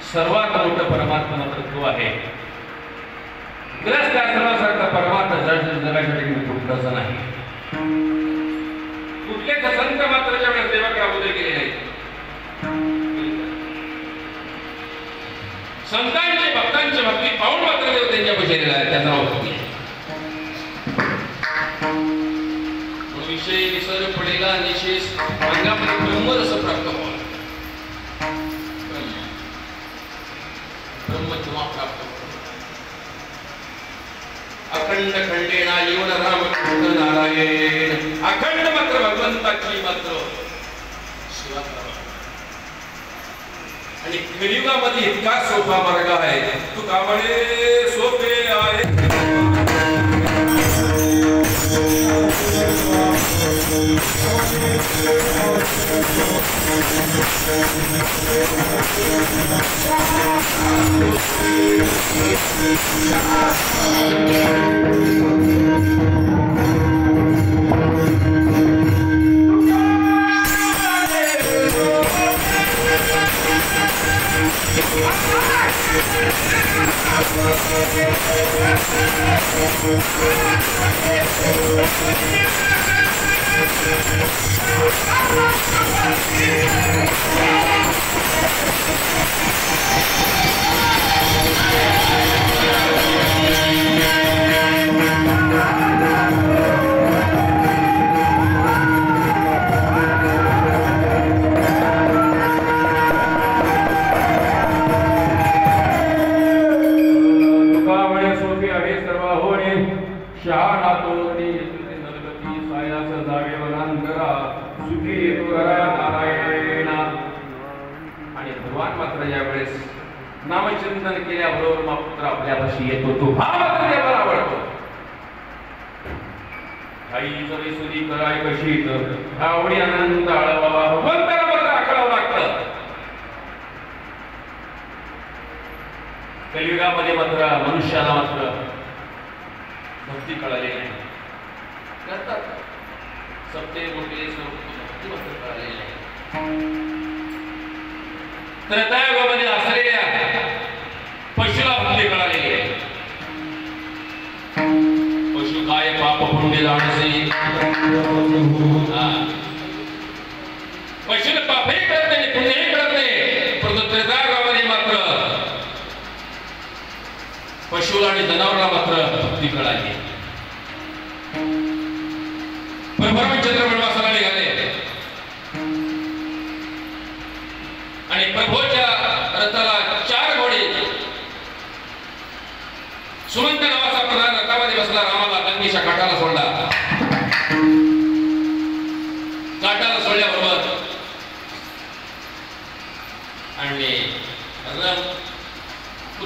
सर्वात मोठं परमात्मा मात्र तो आहे. सर्वासारखा परमात्मा जगासाठी कुठलाच नाही. कुठलेच संत मात्र ज्यावेळेस देवाकडे अगोदर गेले नाहीत. संतांची भक्तांची भक्ती पाहून मात्र देव त्यांच्या बजेलेला आहे. त्यांना होती विषय विसर पडेला निशेष अंगामध्ये ब्रह्मरस प्राप्त व्हावा. ब्रह्मत्व प्राप्त अखंड खंडेना येऊन राम कृष्ण नारायण अखंड मात्र भगवंताची मात्र सेवा करावा. आणि कलियुगामध्ये इतका सोपा मार्ग आहे. तू का म्हणे सोपे आहे. नामचिंतन केल्याबरोबर मात्र आपल्यापाशी येतो. तो भाव मात्र देवाला आवडतो. आई जरी सुधी कराय कशी तर आवडी आनंद आळवा भगवंताला मात्र आखडावं लागतं. कलियुगामध्ये मात्र मनुष्याला मात्र भक्ती कळाली नाही. करतात सप्ते मोठे भक्ती मात्र कळालेली नाही. त्रेतायुगामध्ये असलेल्या पशुला भक्ती कळालेली आहे. पशु काय पाप पुण्य जाणसे पशुला पापही कळत नाही पुण्यही कळत नाही. परंतु त्रेतायुगामध्ये मात्र पशुला आणि जनावराला मात्र भक्ती कळाली. परमचंद्र वनवासाला निघाले आणि प्रभूच्या रथाला 4 घोडे. सुमंत नावाचा प्रधान रथामध्ये बसला. रामाला लंकेच्या काठाला सोडला. काठाला सोडल्याबरोबर आणि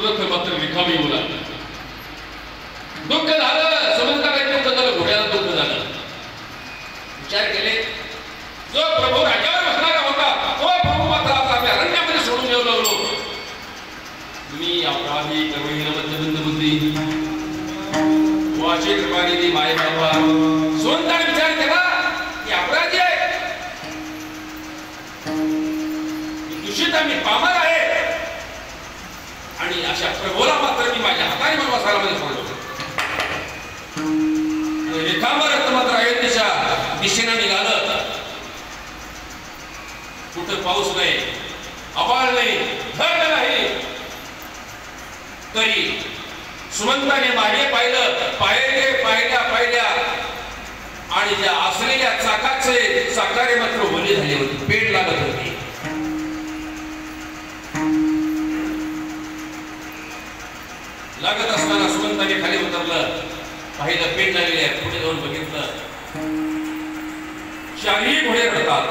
रथ मात्र रिकामी होऊ लागला. दुःख झालं. सुमंताला दुःख झालं. घोड्याला दुःख झालं. विचार केले जो प्रभू राजावर बसणारा होता तो प्रभू मात्र आता आम्ही अरण्यामध्ये सोडून येऊ लागलो. तुम्ही अपराधी करुणीन मध्यबंध बुद्धी वाचे कृपानिधी माय बाबा सोनताने विचार केला की अपराधी आहे दूषित आम्ही पामर आहे आणि अशा प्रभूला मात्र मी माझ्या हाताने वनवासामध्ये सोडलो. रेखांबर मात्र अयोध्येच्या दिशेने निघालं. कुठं पाऊस नाही, आभाळ नाही, धड नाही. तरी सुमंताने मागे पाहिलं, पाहिल्या आणि त्या असलेल्या चाकाचे चाकारे मात्र ओले झाले होते, पेट लागत होती. लागत असताना सुमंताने खाली उतरलं, पाहिलं पेट लागलेले आहे. पुढे जाऊन बघितलं, चारही घोडे रडतात.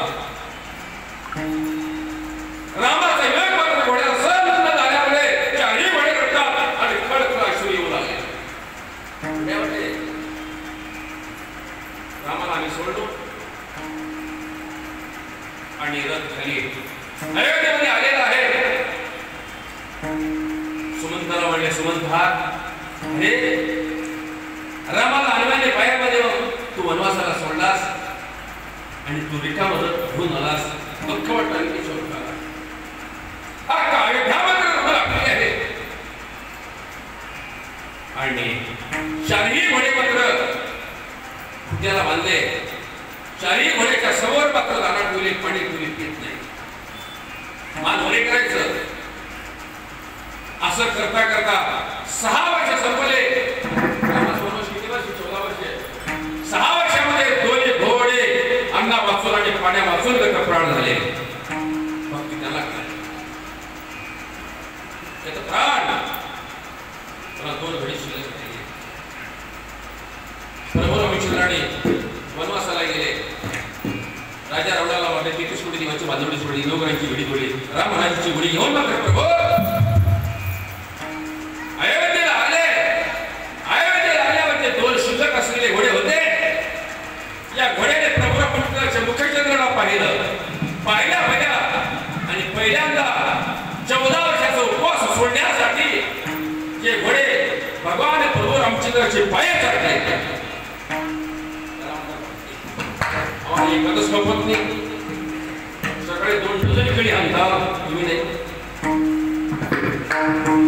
रामाचा वेग मात्र घोड्याला सहन न झाल्यामुळे चारही घोडे रडतात आणि खडखड अश्रू येऊ लागले. रामाला आम्ही सोडलो आणि रथ खाली अयोध्येमध्ये आलेला आहे. सुमंताला म्हणले, सुमंता हे रामाला आणल्याने पायामध्ये तू वनवासाला सोडलास आणि तू रिकामं घेऊन आलास. दुःख वाटतं की सोडला आहे. आणि चारही घोडे मात्र त्याला बांधले. चारही घोड्याच्या समोर मात्र दाना ठेवले, पाणी ठेवले, पित नाही. मान घोडे करायचं. असं करता करता 6 वर्ष संपले. 14 वर्ष. 6 वर्षामध्ये दोन्ही घोडे अन्ना वाचून आणि पाण्या वाचून प्राण झाले. फक्त त्याला काय त्याचा प्राण त्याला 2 घडी शिल्लक राहिले. प्रभू रामचंद्राने वनवासाला गेले. राजा रावणाला वाटले 33 कोटी दिवसाची बांधवडी सोडली, लोकांची घडी तोडली. राम महाराजांची घडी घेऊन मात्र प्रभू अयोध्येला आले. अयोध्येला आल्यावर 2 शिल्लक असलेले घोडे होते. या घोड्याने प्रभू रामचंद्राच्या मुखचंद्राला पाहिल्या आणि पहिल्यांदा 14 वर्षाचा उपवास सोडण्यासाठी जे घोडे भगवान प्रभू रामचंद्राचे पाय चढले. एखादच खपत नाही, सकाळी 2 डझन कडी आणता तुम्ही नाही.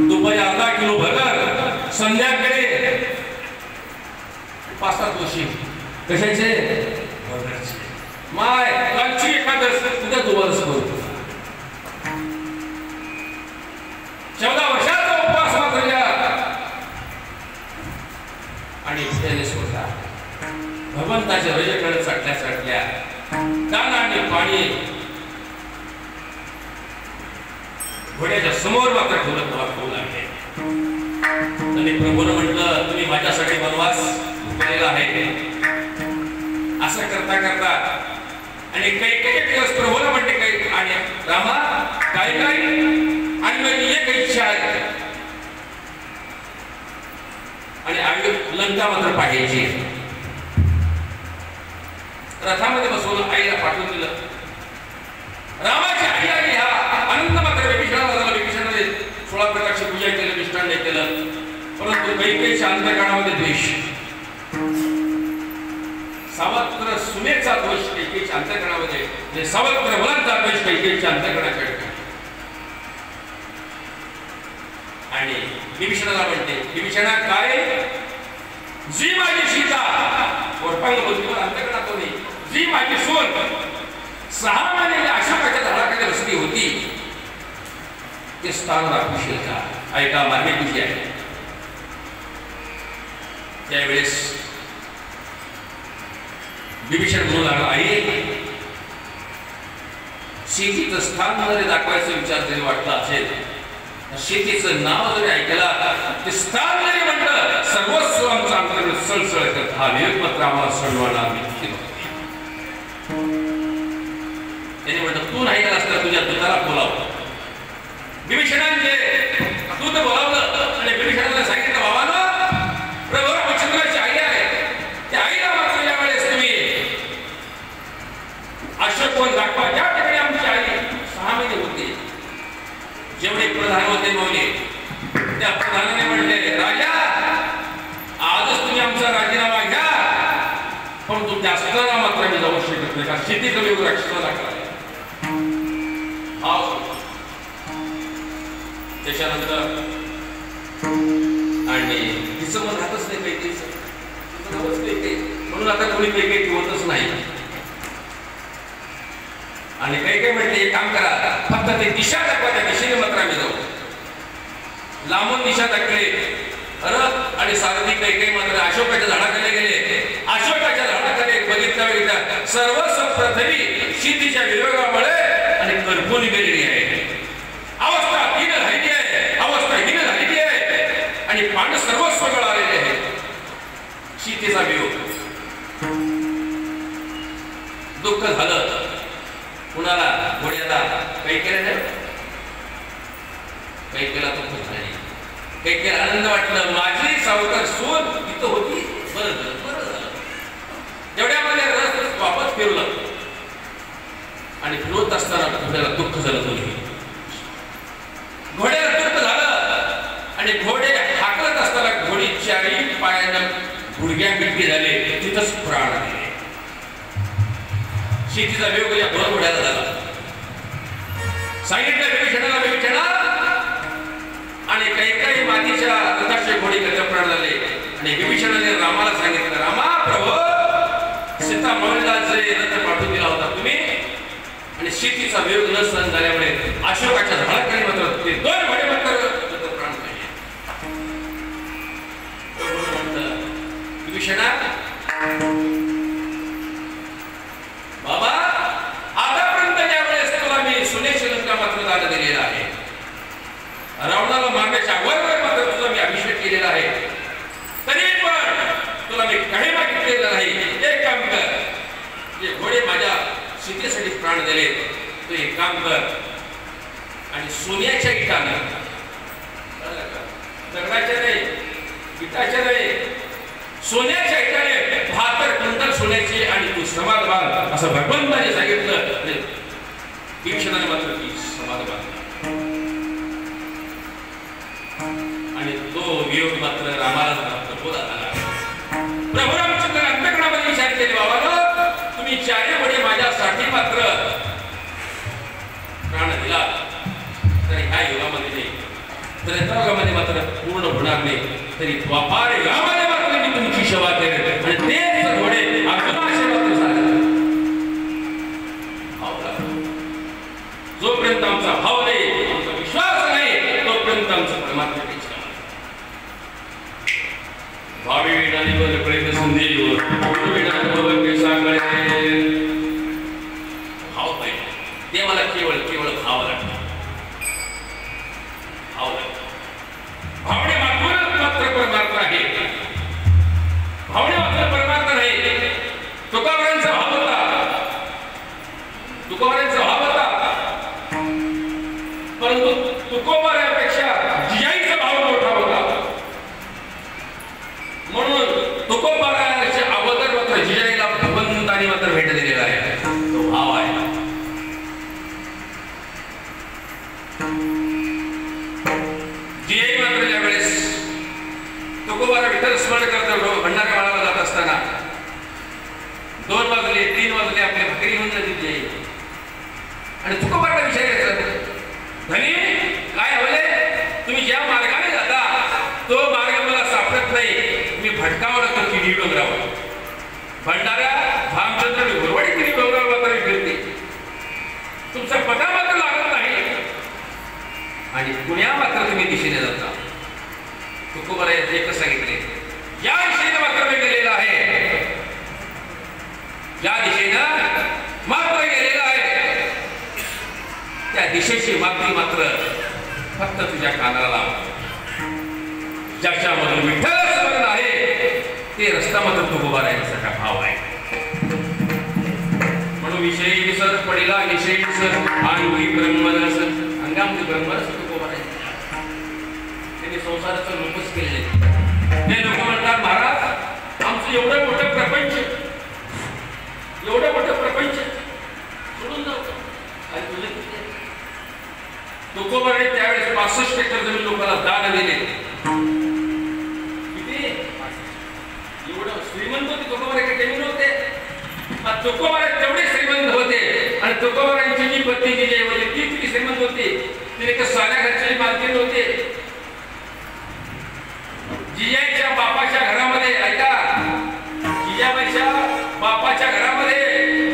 दुपारी अर्धा किलो भगर, संध्याकाळी 5-7 वर्षी कशाचे भगरचे. माय कालची एखादच उद्या दुपारच करू. 14 वर्षाचा उपवास मात्र आणि त्याने सोडला. भगवंताच्या रजेकडे चटल्या दाना आणि पाणी घोड्याच्या समोर मात्र ठेवलं. तुला खाऊ लागले. आणि प्रभूने म्हटलं, तुम्ही माझ्यासाठी वनवास केलेला आहे. असं करता करता आणि काही दिवस प्रभूने म्हणते काही आणि रामा काय आणि माझी एक इच्छा आहे आणि आयुध लंका मात्र पाहायची. रथामध्ये बसवून आईला पाठवून दिलं. रामाची आई आली. हा आनंद मात्र विभीषणाला झाला. विभीषणाने 16 प्रकारची पूजा केली, मिष्टान्न केलं. परंतु काही अंतःकरणामध्ये द्वेष, सावत्र सुनेचा दोष कैकेयीच्या अंतःकरणामध्ये, म्हणजे सावत्र मुलांचा द्वेष कैकेयीच्या अंतःकरणाकडे. आणि विभीषणाला म्हणते, विभीषणा काय जी माझी सीता वरपांग बोलतो अंतःकरणात होती, जी माझी सून 6 महिने अशोकाच्या झाडाखाली बसली होती, ते स्थान राखूशील का? ऐका, मागणी तुझी आहे. त्यावेळेस विभीषण म्हणू लागला, आई सीतेचं स्थान जरी दाखवायचा विचार जरी वाटला असेल, सीतेचं नाव जरी ऐकला, ते स्थान जरी म्हटलं, सर्वस्व आमचं अंतर्गत सळसळ करत. हा विवेक मात्र आम्हाला सणवाला त्याने म्हटलं, तू नाही गेला असता तुझ्या दूताला बोलावं. विभीषणाने दूत बोलावलं आणि विभीषणाला सांगितलं, बाबांनो प्रभू रामचंद्राची आई आहे, त्या आईला मात्र या वेळेस तुम्ही अशोकवन दाखवा. ज्या ठिकाणी आमची आई 6 महिने होती, जेवढे प्रधान होते मौली, त्या प्रधानाने म्हणले, राजा आजच तुम्ही आमचा राजीनामा घ्या, पण तुमच्या असताना मात्र मी जाऊ शकत नाही, कारण शेती कमी राक्षसाला लागला. त्याच्यानंतर आणि तिचं मन राहतच नाही काही, म्हणून आता कोणी काही ठेवतच नाही. आणि काही म्हटले, एक काम करा, फक्त ते दिशा दाखवा, त्या दिशेने मात्र आम्ही जाऊ. लांबून दिशा दाखवली. रथ आणि सारथी काही मात्र अशोकाच्या झाडाखाली गेले. अशोकाच्या झाडाखाली बघितल्या सर्वस्व प्रथमी शेतीच्या विरोधामुळे आणि करपून गेलेली आहे. अवस्था हीन झालेली आहे. अवस्था हीन झालेली आहे आणि पांड सर्वस्व गळालेले आहे. शेतीचा वियोग दुःख झालं. कुणाला घोड्याला काही केलं नाही. काही केला तो खुश नाही. काही केला आनंद वाटलं. माझी सावकार सून तिथं होती. बरं झालं बरं झालं. एवढ्यामध्ये रस वापस फिरलं आणि फिरवत असताना घोड्याला दुःख झालं. दोन्ही घोड्याला दुःख झालं आणि घोडे हाकलत असताना घोडी चारी पायानं गुडघ्या मिटके झाले. तिथंच प्राण आले. शेतीचा वियोग या दोन घोड्याला झाला. सांगितलं विभीषणाला विभीषणा आणि काही मातीच्या रथाचे घोडे त्याच्या प्राण झाले. आणि विभीषणाने रामाला सांगितलं रामा प्रभू सीता माऊलीला जे रथ पाठवून दिला होता तुम्ही आणि शेतीचा वियोग न सहन झाल्यामुळे अशोकाच्या झाडाखाली मात्र ते दोन घोडे मात्र प्राण झाले. विभीषणा बाबा आतापर्यंत ज्या वेळेस तुला मी सुनेची लंका मात्र दान दिलेला आहे. रावणाला मारण्याच्या अगोदर मात्र तुला मी अभिषेक केलेला आहे. तरी पण तुला मी काही मागितलेलं नाही. एक काम कर. जे घोडे माझ्या सीतेसाठी प्राण दिले तू एक काम कर आणि सोन्याच्या इटानं दगडाच्या नाही इटाच्या नाही सोन्याच्या इटाने 72 क्विंटल सोन्याची आणि तू समाध बांध असं भगवंताने सांगितलं. विभीषणाने मात्र ती समाध बांधला आणि तो वियोग मात्र रामाला झाला. प्रभू रामचंद्र अंतःकरणामध्ये विचार केले बाबांनो तुम्ही चारी घोडे माझ्यासाठी मात्र प्राण दिला तर ह्या युगामध्ये नाही त्रेतायुगामध्ये मात्र पूर्ण होणार नाही. तरी द्वापार युगामध्ये मात्र मी तुमची सेवा करेन आणि तेच घोडे अर्जुनाचे मात्र झाले. जोपर्यंत आमचा भाव नाही आमचा विश्वास नाही तोपर्यंत आमचं परमात्म्याची सेवा. भावी विणालीवर प्रेम संधीवर भाव पाहिजे. देवाला केवळ भाव लागतो. भाव लागतो. भावने मात्र परमार्थ आहे. भावने मात्र परमार्थ नाही. तुकारामांचा भाव होता. तुकोबारांचा भाव होता परंतु तुकोबारापेक्षा जिजाईचा भाव मोठा होता. म्हणून तुकोबाराच्या अगोदर मात्र जिजाईला भगवंताने मात्र भेट दिलेला आहे. तो भाव आहे. जिजाई मात्र ज्यावेळेस तुकोबारा विठ्ठल स्मरण करतो भंडारा बाळाला जात असताना 2 वाजले 3 वाजले आपल्या भाकरी घेऊन जाते जिजाई आणि तुकोबाराला विचारायचं धनी काय हवले तुम्ही ज्या मार्गाने जाता तो मार्ग मला सापडत नाही. मी भटकावं लागतो किडी डोंगरावर. भंडारा भामचंद्र घोरवाडी किडी डोंगरावर मात्र फिरते. तुमचा पता मात्र लागत नाही आणि पुण्या मात्र तुम्ही दिशेने जाता. तुकोबारा एकच सांगितले या दिशेने मात्र मी गेलेला आहे. या दिशेनं मात्र गेलेला आहे. त्या दिशेची मागणी मात्र फक्त तुझ्या कानाला लाव. ज्याच्यामधून विठ्ठल स्मरण आहे ते रस्ता मात्र तुकोबारा यांचा भाव आहे. म्हणून विषयी विसर पडिला विषयी विसर अंगी ब्रह्मरस अंगामध्ये ब्रह्मरस तुकोबारा त्यांनी संसाराचं लोकच केले. ते लोक म्हणतात महाराज आमचं एवढं मोठं प्रपंच सोडून जाऊ आणि तुझे तुकोबाराने त्यावेळेस 65 एकर जमीन लोकांना दान दिले. किती एवढं श्रीमंत होते तुकोबारा. काही कमी नव्हते. तुकोबारा तेवढे श्रीमंत होते आणि तुकोबारांची जी पत्नी जी होती ती किती श्रीमंत होती. तिने एक साध्या घरची मालकीण होते. जिजाईच्या बापाच्या घरामध्ये ऐका जिजाबाईच्या बापाच्या घरामध्ये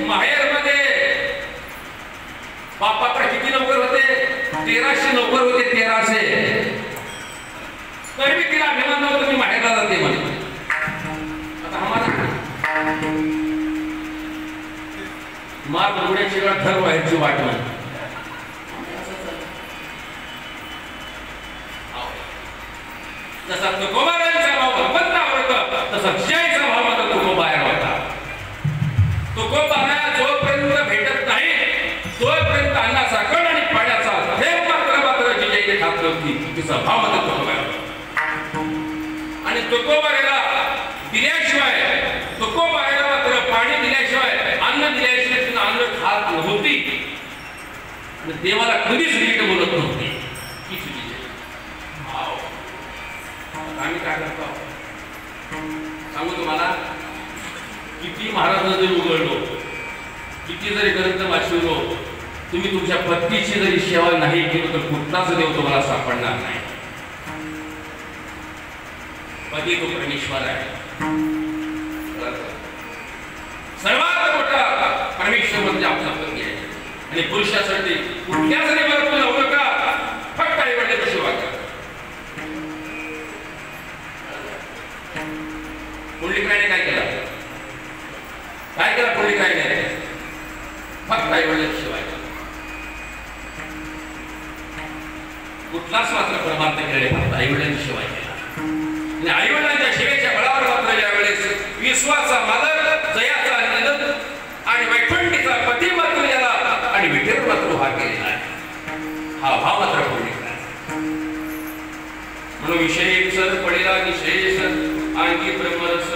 माहेरमध्ये बापाकडे किती नोकर होते. 1300 नोकर होते. 1300 तर मी तिला अभिमान नव्हतं, मी माहेरला जाते म्हणे. आता आम्हाला मार बघण्याची वेळ ठर व्हायची वाट नाही. जसा तुकोबारायांचा भाव भगवंतावर होता, तसा जिजाईचा भाव मात्र तुकोबायाला होता. तुकोबाराया जोपर्यंत भेटत नाही तोपर्यंत अन्नाचा कण आणि पाण्याचा थेंब मात्र जिजाईने खात नव्हती. तिचा भाव मात्र तुकोबाया होता. आणि तुकोबाराला दिल्याशिवाय, तुकोबाराला मात्र पाणी दिल्याशिवाय, अन्न दिल्याशिवाय तिनं अन्न खात नव्हती. आणि देवाला कधीच नीट बोलत नव्हती. ही चुकीची. आम्ही काय करतो सांगू तुम्हाला, किती महाराज जरी उघडलो, किती जरी ग्रंथ वाचलो, तुम्ही तुमच्या पत्नीची जरी सेवा नाही केली तर कुठलाच देव तुम्हाला सापडणार नाही. पती तो परमेश्वर आहे. सर्वात मोठा परमेश्वर म्हणजे आपला पती आहे. आणि पुरुषासाठी कुठल्या जरी वर्ग लावू नका, फक्त आई वडिलांची सेवा करा. पुंडलिकरायाने काय केलं? काय केलं पुंडलिकरायाने? फक्त आई वडिलांची सेवा केली. कुठलाच मात्र परमार्थ केले, फक्त आई वडिलांची सेवा केली. आणि आई वडिलांच्या सेवेच्या बळावर मात्र ज्यावेळेस विश्वाचा मालक, जयाचा नंदन आणि वैकुंठीचा पती मात्र याला आणि विठ्ठल मात्र उभा केलेला आहे. हा भाव मात्र पुंडलिकराय. म्हणून विषय सर पडेला विषय सर आणखी ब्रह्मरस